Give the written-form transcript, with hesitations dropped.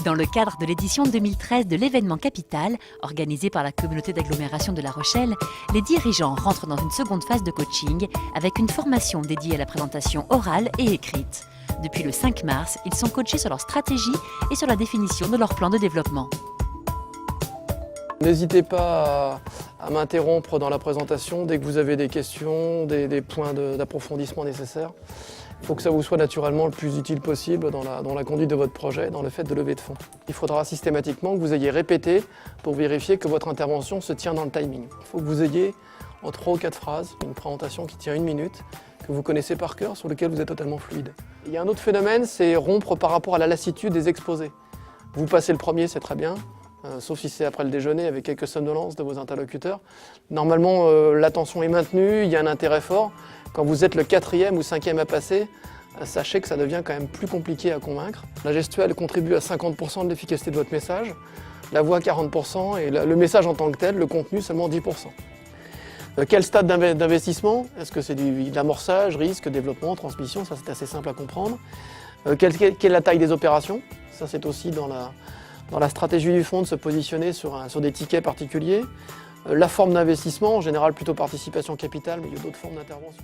Dans le cadre de l'édition 2013 de l'événement Capital, organisé par la communauté d'agglomération de La Rochelle, les dirigeants rentrent dans une seconde phase de coaching avec une formation dédiée à la présentation orale et écrite. Depuis le 5 mars, ils sont coachés sur leur stratégie et sur la définition de leur plan de développement. N'hésitez pas à m'interrompre dans la présentation dès que vous avez des questions, des points d'approfondissement nécessaires. Il faut que ça vous soit naturellement le plus utile possible dans la conduite de votre projet, dans le fait de lever de fonds. Il faudra systématiquement que vous ayez répété pour vérifier que votre intervention se tient dans le timing. Il faut que vous ayez en 3 ou 4 phrases une présentation qui tient 1 minute, que vous connaissez par cœur, sur lequel vous êtes totalement fluide. Il y a un autre phénomène, c'est rompre par rapport à la lassitude des exposés. Vous passez le premier, c'est très bien. Sauf si c'est après le déjeuner avec quelques somnolences de vos interlocuteurs. Normalement, l'attention est maintenue, il y a un intérêt fort. Quand vous êtes le 4e ou 5e à passer, sachez que ça devient quand même plus compliqué à convaincre. La gestuelle contribue à 50% de l'efficacité de votre message, la voix 40% et le message en tant que tel, le contenu seulement 10%. Quel stade d'investissement? Est-ce que c'est de l'amorçage, risque, développement, transmission? Ça c'est assez simple à comprendre. Quelle est la taille des opérations? Ça c'est aussi dans la stratégie du fonds de se positionner sur des tickets particuliers. La forme d'investissement, en général plutôt participation capitale, mais il y a d'autres formes d'intervention.